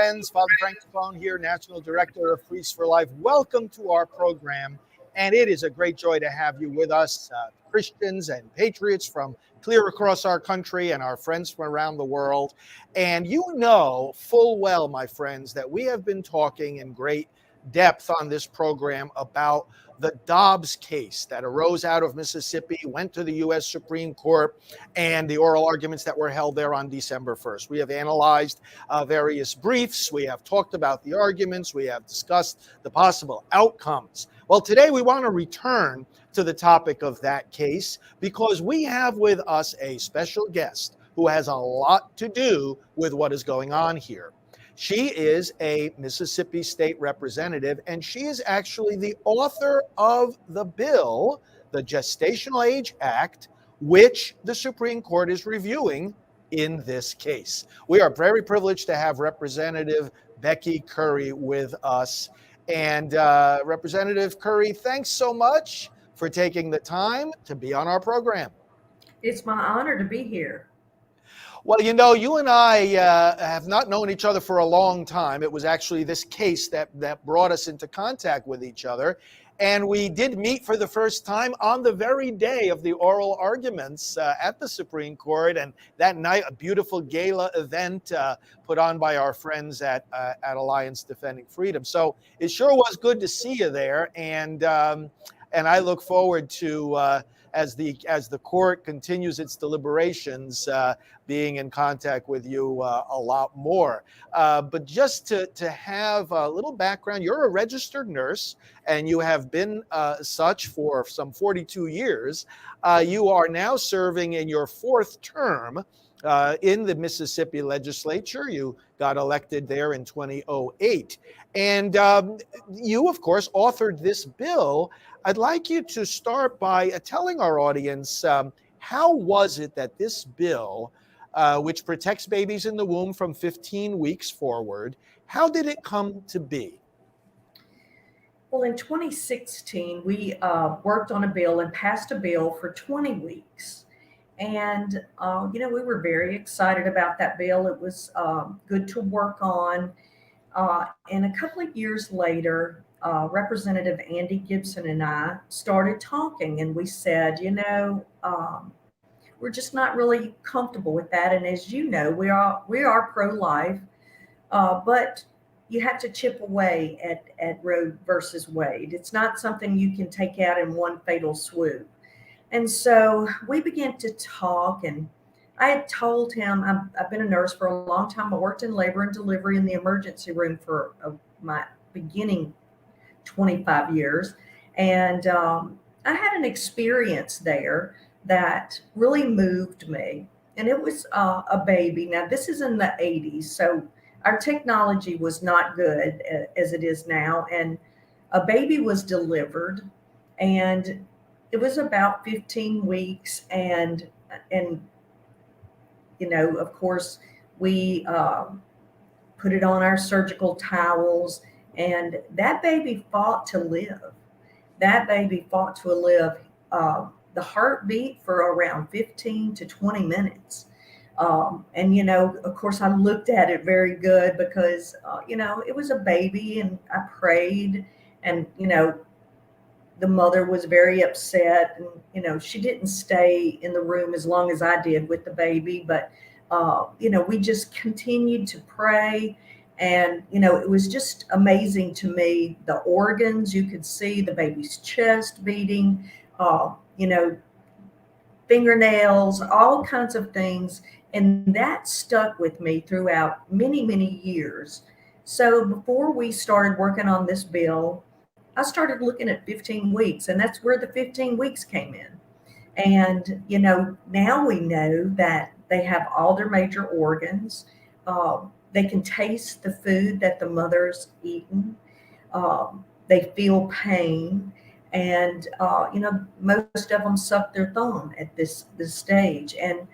friends. Father Francophone here, National Director of Priests for Life. Welcome to our program. And it is a great joy to have you with us, Christians and patriots from clear across our country and our friends from around the world. And you know full well, my friends, that we have been talking in great depth on this program about the Dobbs case that arose out of Mississippi, went to the U.S. Supreme Court, and the oral arguments that were held there on December 1st. We have analyzed various briefs. We have talked about the arguments. We have discussed the possible outcomes. Well, today we want to return to the topic of that case because we have with us a special guest who has a lot to do with what is going on here. She is a Mississippi state representative, and she is actually the author of the bill, the Gestational Age Act, which the Supreme Court is reviewing in this case. We are very privileged to have Representative Becky Currie with us. And Representative Currie, thanks so much for taking the time to be on our program. It's my honor to be here. Well, you know, you and I have not known each other for a long time. It was actually this case that brought us into contact with each other. And we did meet for the first time on the very day of the oral arguments at the Supreme Court. And that night, a beautiful gala event put on by our friends at Alliance Defending Freedom. So it sure was good to see you there. And I look forward to, as the court continues its deliberations, being in contact with you a lot more. But just to have a little background, you're a registered nurse, and you have been such for some 42 years. You are now serving in your fourth term in the Mississippi legislature. You got elected there in 2008. And you, of course, authored this bill. I'd like you to start by telling our audience, how was it that this bill, which protects babies in the womb from 15 weeks forward, how did it come to be? Well, in 2016, we worked on a bill and passed a bill for 20 weeks. And, we were very excited about that bill. It was good to work on. And a couple of years later, Representative Andy Gibson and I started talking, and we said, we're just not really comfortable with that. And as you know, we are pro-life, but you have to chip away at Roe versus Wade. It's not something you can take out in one fatal swoop. And so we began to talk, and I had told him, I've been a nurse for a long time. I worked in labor and delivery in the emergency room for my beginning 25 years. And I had an experience there that really moved me. And it was a baby. Now, this is in the 80s, so our technology was not good as it is now. And a baby was delivered, and it was about 15 weeks. And of course, we put it on our surgical towels, and that baby fought to live. That baby fought to live. The heartbeat for around 15 to 20 minutes. And, of course, I looked at it very good because, it was a baby, and I prayed, and, the mother was very upset, and, she didn't stay in the room as long as I did with the baby, but, we just continued to pray. And, it was just amazing to me, the organs, you could see the baby's chest beating, fingernails, all kinds of things. And that stuck with me throughout many, many years. So before we started working on this bill, I started looking at 15 weeks, and that's where the 15 weeks came in. And, now we know that they have all their major organs. They can taste the food that the mother's eaten. They feel pain. And, most of them suck their thumb at this stage. And,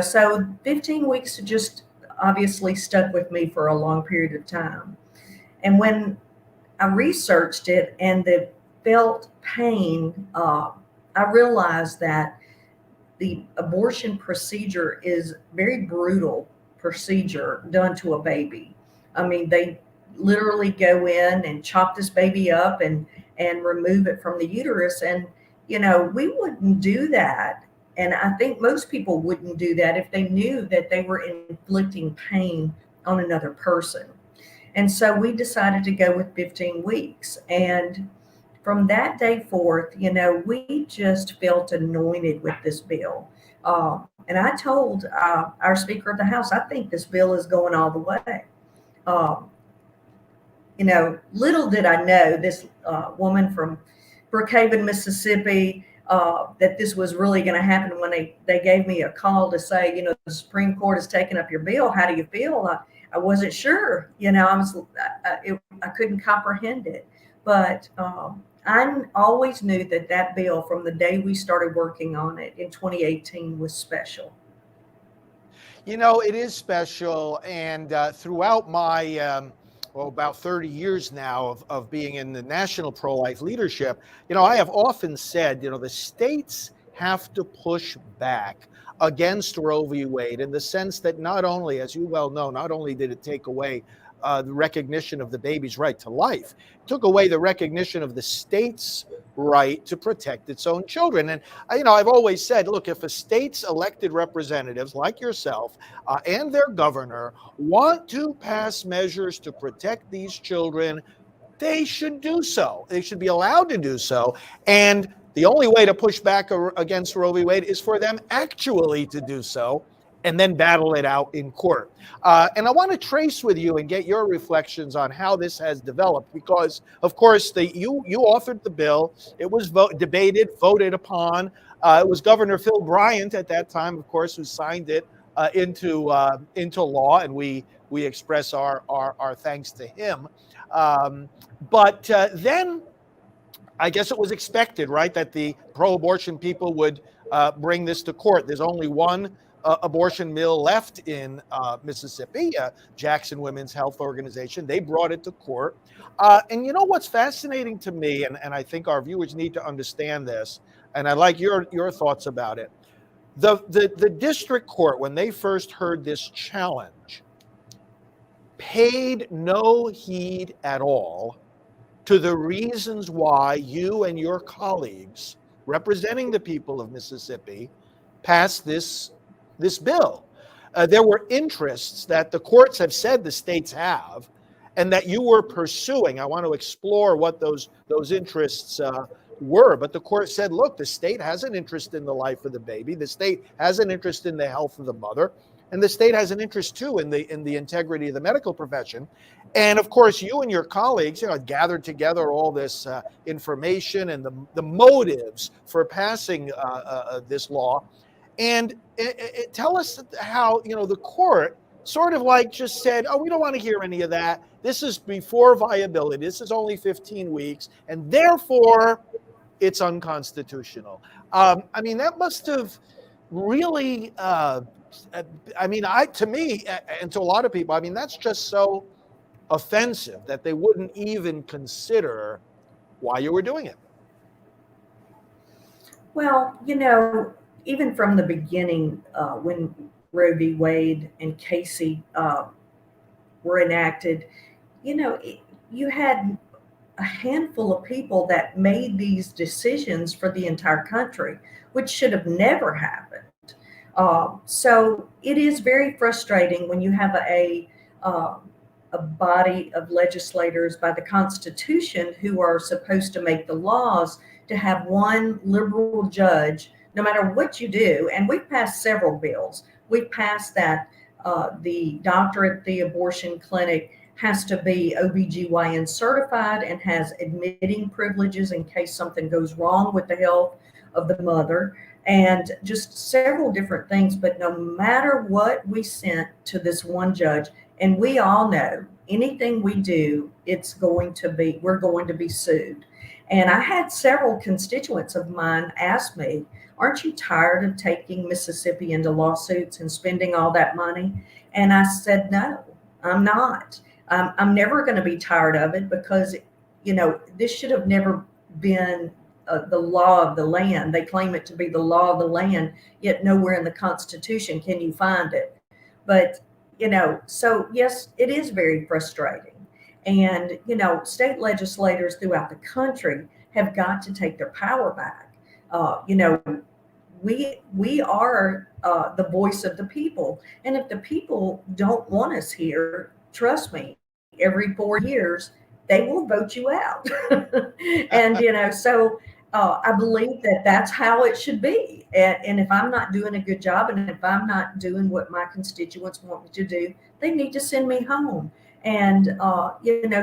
so 15 weeks just obviously stuck with me for a long period of time. And when I researched it and the felt pain, I realized that the abortion procedure is very brutal procedure done to a baby. I mean, they literally go in and chop this baby up and remove it from the uterus. And we wouldn't do that. And I think most people wouldn't do that if they knew that they were inflicting pain on another person. And so we decided to go with 15 weeks. And from that day forth, we just felt anointed with this bill. And I told our Speaker of the House, I think this bill is going all the way. Um, little did I know this woman from Brookhaven, Mississippi, that this was really going to happen when they gave me a call to say, the Supreme Court has taken up your bill. How do you feel? I wasn't sure. I couldn't comprehend it. But I always knew that bill from the day we started working on it in 2018 was special. It is special. And throughout my, about 30 years now of being in the national pro-life leadership, I have often said, the states have to push back against Roe v. Wade in the sense that not only, as you well know, not only did it take away the recognition of the baby's right to life, it took away the recognition of the state's right to protect its own children. And, I've always said, look, if a state's elected representatives like yourself and their governor want to pass measures to protect these children, they should do so. They should be allowed to do so. And the only way to push back against Roe v. Wade is for them actually to do so and then battle it out in court. And I want to trace with you and get your reflections on how this has developed, because, of course, you authored the bill. It was debated, voted upon. It was Governor Phil Bryant at that time, of course, who signed it into law, and we express our thanks to him. But then I guess it was expected, right, that the pro-abortion people would bring this to court. There's only one abortion mill left in Mississippi, Jackson Women's Health Organization. They brought it to court. And what's fascinating to me, and I think our viewers need to understand this, and I'd like your thoughts about it. The district court, when they first heard this challenge, paid no heed at all to the reasons why you and your colleagues representing the people of Mississippi passed this bill. There were interests that the courts have said the states have, and that you were pursuing. I want to explore what those interests were. But the court said, look, the state has an interest in the life of the baby. The state has an interest in the health of the mother. And the state has an interest, too, in the integrity of the medical profession. And, of course, you and your colleagues gathered together all this information and the motives for passing this law. And tell us how, the court sort of like just said, oh, we don't want to hear any of that. This is before viability. This is only 15 weeks. And therefore, it's unconstitutional. That must have really, to me, and to a lot of people, that's just so offensive that they wouldn't even consider why you were doing it. Well, even from the beginning, when Roe v. Wade and Casey were enacted, you had a handful of people that made these decisions for the entire country, which should have never happened. So it is very frustrating when you have a body of legislators by the Constitution who are supposed to make the laws to have one liberal judge, no matter what you do. And we've passed several bills. We've passed that the doctor at the abortion clinic has to be OBGYN certified and has admitting privileges in case something goes wrong with the health of the mother, and just several different things. But no matter what we sent to this one judge, and we all know anything we do, we're going to be sued. And I had several constituents of mine ask me, aren't you tired of taking Mississippi into lawsuits and spending all that money? And I said, no, I'm not. I'm never going to be tired of it, because, this should have never been the law of the land. They claim it to be the law of the land, yet nowhere in the Constitution can you find it. But so yes, it is very frustrating. And, state legislators throughout the country have got to take their power back. We are the voice of the people. And if the people don't want us here, trust me, every 4 years, they will vote you out. And, so I believe that that's how it should be. And if I'm not doing a good job and if I'm not doing what my constituents want me to do, they need to send me home. And,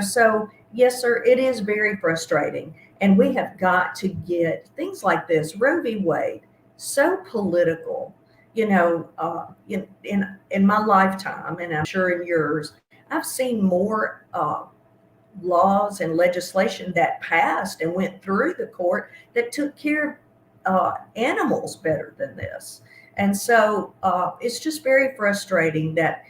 so yes, sir, it is very frustrating. And we have got to get things like this, Roe v. Wade, so political. In my lifetime, and I'm sure in yours, I've seen more laws and legislation that passed and went through the court that took care of animals better than this. And so it's just very frustrating that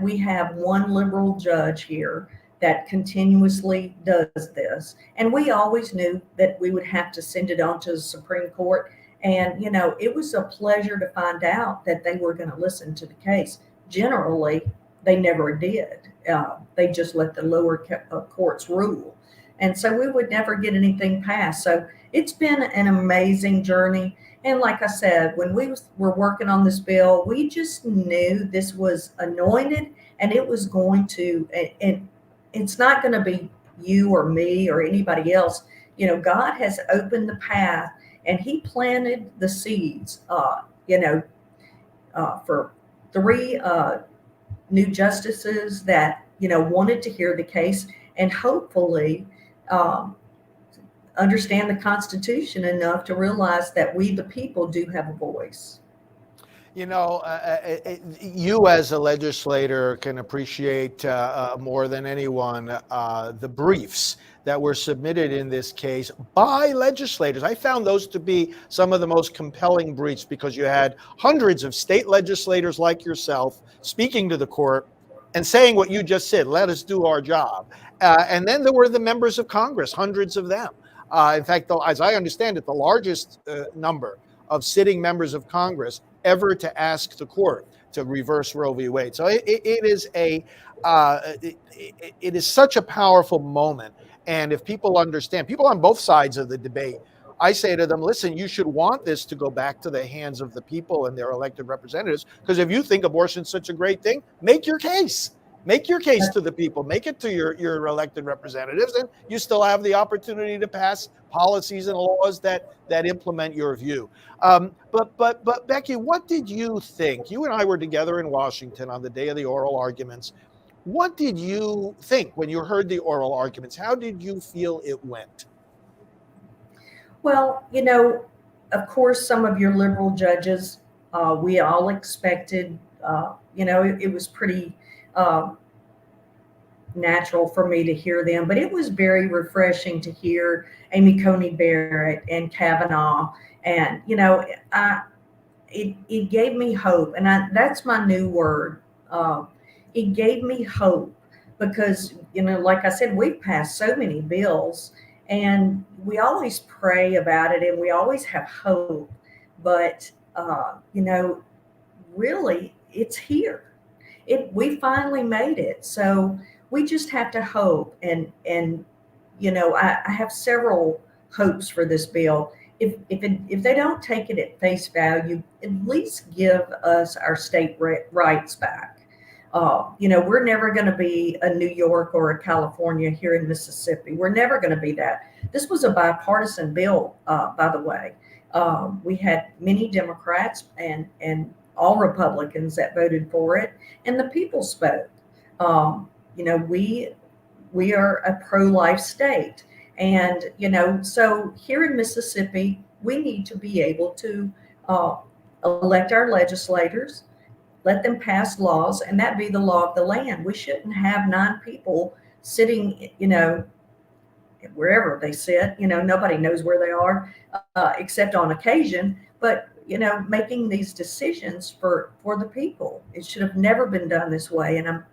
we have one liberal judge here that continuously does this. And we always knew that we would have to send it on to the Supreme Court. And, it was a pleasure to find out that they were going to listen to the case. Generally, they never did. They just let the lower courts rule. And so we would never get anything passed. So it's been an amazing journey. And like I said, when we were working on this bill, we just knew this was anointed and it was going to, and it's not going to be you or me or anybody else. God has opened the path and he planted the seeds, for three new justices that wanted to hear the case and hopefully understand the Constitution enough to realize that we the people do have a voice. You as a legislator can appreciate more than anyone the briefs that were submitted in this case by legislators. I found those to be some of the most compelling briefs because you had hundreds of state legislators like yourself speaking to the court and saying what you just said, let us do our job. And then there were the members of Congress, hundreds of them. In fact, as I understand it, the largest number of sitting members of Congress ever to ask the court to reverse Roe v. Wade. So it is such a powerful moment. And if people understand, people on both sides of the debate, I say to them, listen, you should want this to go back to the hands of the people and their elected representatives. Because if you think abortion is such a great thing, make your case. Make your case to the people, make it to your elected representatives, and you still have the opportunity to pass policies and laws that implement your view. But Becky, what did you think? You and I were together in Washington on the day of the oral arguments. What did you think when you heard the oral arguments? How did you feel it went? Well, of course, some of your liberal judges, we all expected, it was pretty natural for me to hear them, but it was very refreshing to hear Amy Coney Barrett and Kavanaugh. And, it gave me hope. And that's my new word. It gave me hope because, like I said, we've passed so many bills and we always pray about it and we always have hope. But, really, it's here. We finally made it. So we just have to hope. And I have several hopes for this bill. If they don't take it at face value, at least give us our state rights back. We're never going to be a New York or a California here in Mississippi. We're never going to be that. This was a bipartisan bill, by the way. We had many Democrats and all Republicans that voted for it, and the people spoke. We are a pro-life state, and so here in Mississippi, we need to be able to elect our legislators, let them pass laws, and that be the law of the land. We shouldn't have 9 people sitting, wherever they sit. Nobody knows where they are, except on occasion. But making these decisions for the people. It should have never been done this way. And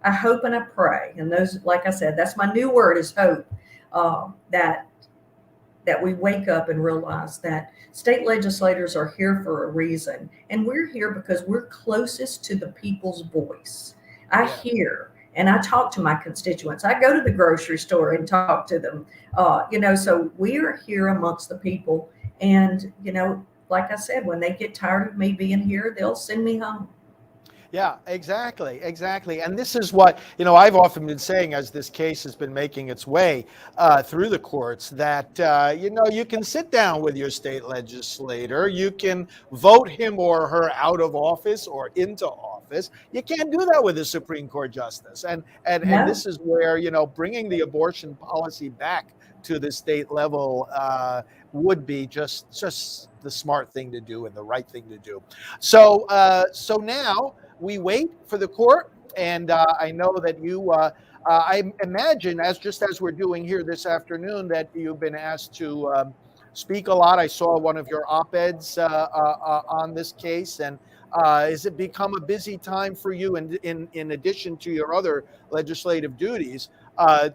I hope and I pray. And those, like I said, that's my new word is hope. That that we wake up and realize that state legislators are here for a reason. And we're here because we're closest to the people's voice. I Yeah. hear and I talk to my constituents. I go to the grocery store and talk to them. So we are here amongst the people. And, like I said, when they get tired of me being here, they'll send me home. Yeah, exactly, exactly. And this is what, I've often been saying as this case has been making its way through the courts that, you can sit down with your state legislator, you can vote him or her out of office or into office. You can't do that with a Supreme Court justice. And No, this is where, bringing the abortion policy back to the state level would be just the smart thing to do and the right thing to do. So now we wait for the court, and I know that I imagine, as we're doing here this afternoon, that you've been asked to speak a lot. I saw one of your op-eds on this case, and has it become a busy time for you, in addition to your other legislative duties,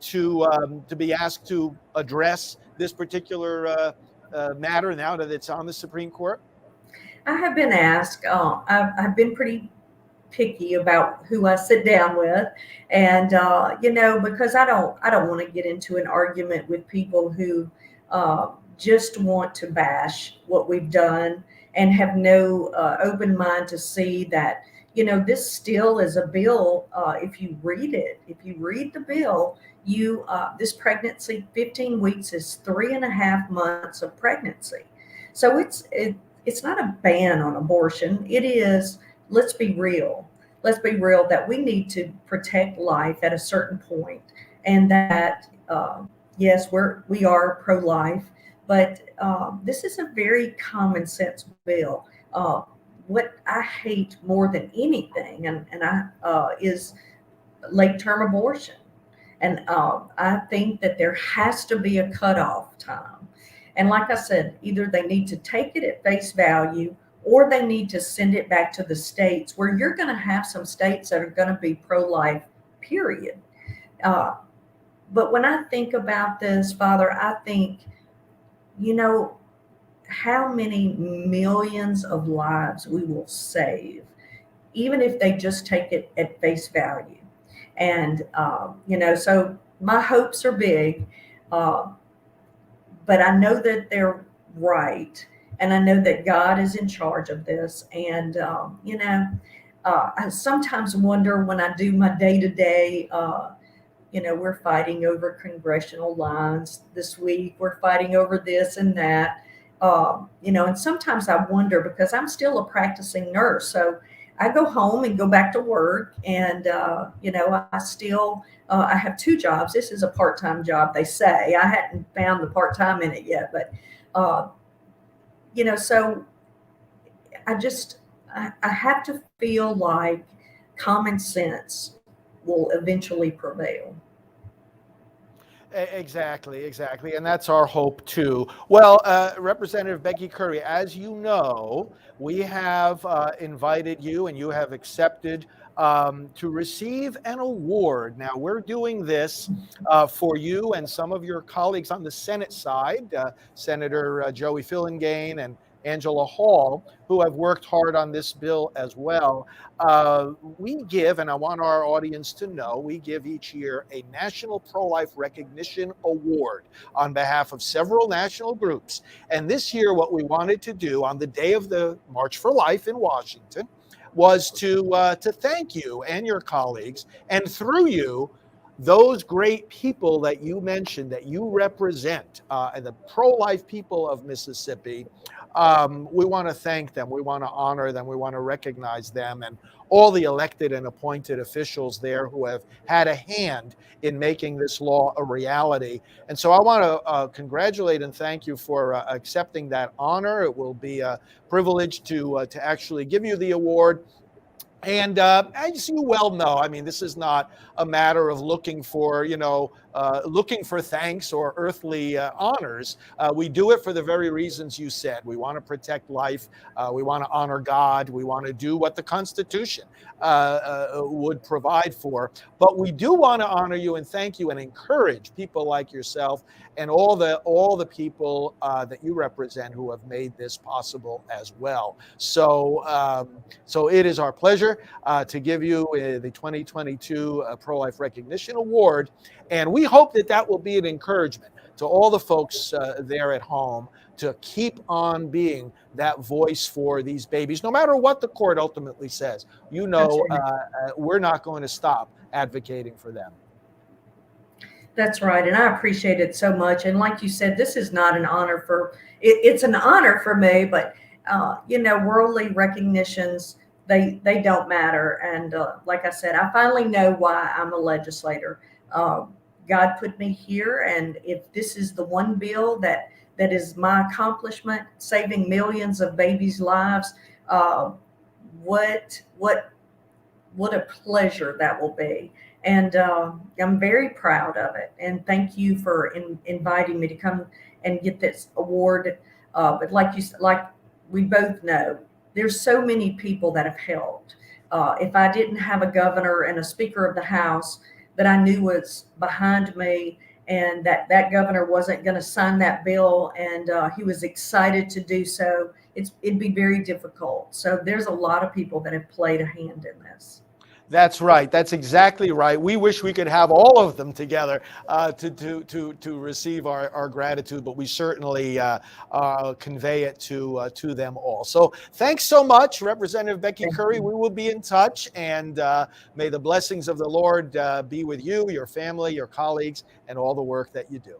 to be asked to address this particular matter now that it's on the Supreme Court? I have been asked. I've been pretty picky about who I sit down with, and because I don't want to get into an argument with people who just want to bash what we've done and have no open mind to see that this still is a bill. If you read the bill, this pregnancy, 15 weeks is 3.5 months of pregnancy. So it's not a ban on abortion. It is, let's be real. Let's be real that we need to protect life at a certain point, and that yes, we are pro-life, but this is a very common sense bill. What I hate more than anything, is late term abortion, and I think that there has to be a cutoff time. And like I said, either they need to take it at face value or they need to send it back to the states, where you're going to have some states that are going to be pro-life, period. Uh, but when I think about this, Father, I think, you know, how many millions of lives we will save, even if they just take it at face value. And, so my hopes are big. Uh, but I know that they're right, and I know that God is in charge of this. And I sometimes wonder when I do my day to day. We're fighting over congressional lines this week. We're fighting over this and that. And sometimes I wonder, because I'm still a practicing nurse, so I go home and go back to work, and I still I have two jobs. This is a part-time job, they say. I hadn't found the part-time in it yet, but so I have to feel like common sense will eventually prevail. Exactly, exactly. And that's our hope too. Well, Representative Becky Currie, as you know, we have invited you and you have accepted to receive an award. Now, we're doing this for you and some of your colleagues on the Senate side, Senator Joey Fillingane and Angela Hall, who have worked hard on this bill as well. We give, and I want our audience to know, we give each year a National Pro-Life Recognition Award on behalf of several national groups. And this year, what we wanted to do on the day of the March for Life in Washington was to thank you and your colleagues, and through you, those great people that you mentioned, that you represent, the pro-life people of Mississippi. We want to thank them. We want to honor them. We want to recognize them and all the elected and appointed officials there who have had a hand in making this law a reality. And so I want to congratulate and thank you for accepting that honor. It will be a privilege to actually give you the award. And as you well know, I mean, this is not a matter of looking for, looking for thanks or earthly honors. We do it for the very reasons you said. We want to protect life. We want to honor God. We want to do what the Constitution would provide for. But we do want to honor you and thank you and encourage people like yourself and all the people that you represent who have made this possible as well. So it is our pleasure to give you the 2022 Pro-Life Recognition Award. And we hope that that will be an encouragement to all the folks there at home to keep on being that voice for these babies, no matter what the court ultimately says. That's right. We're not going to stop advocating for them. That's right. And I appreciate it so much. And like you said, this is not an honor for it's an honor for me, but worldly recognitions, they don't matter. And like I said, I finally know why I'm a legislator. God put me here, and if this is the one bill that is my accomplishment, saving millions of babies' lives, what a pleasure that will be. And I'm very proud of it. And thank you for inviting me to come and get this award. But like we both know, there's so many people that have helped. If I didn't have a governor and a speaker of the House that I knew was behind me, and that governor wasn't going to sign that bill, and he was excited to do so, it'd be very difficult. So there's a lot of people that have played a hand in this. That's right. That's exactly right. We wish we could have all of them together to receive our gratitude, but we certainly convey it to them all. So thanks so much, Representative Becky Currie. We will be in touch, and may the blessings of the Lord be with you, your family, your colleagues, and all the work that you do.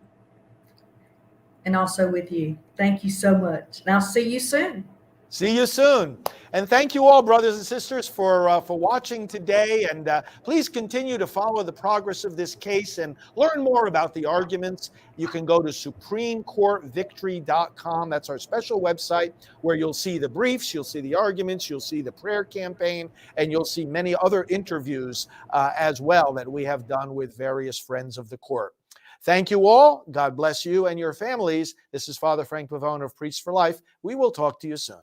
And also with you. Thank you so much. And I'll see you soon. See you soon. And thank you all, brothers and sisters, for watching today. And please continue to follow the progress of this case and learn more about the arguments. You can go to SupremeCourtVictory.com. That's our special website where you'll see the briefs, you'll see the arguments, you'll see the prayer campaign, and you'll see many other interviews as well that we have done with various friends of the court. Thank you all. God bless you and your families. This is Father Frank Pavone of Priests for Life. We will talk to you soon.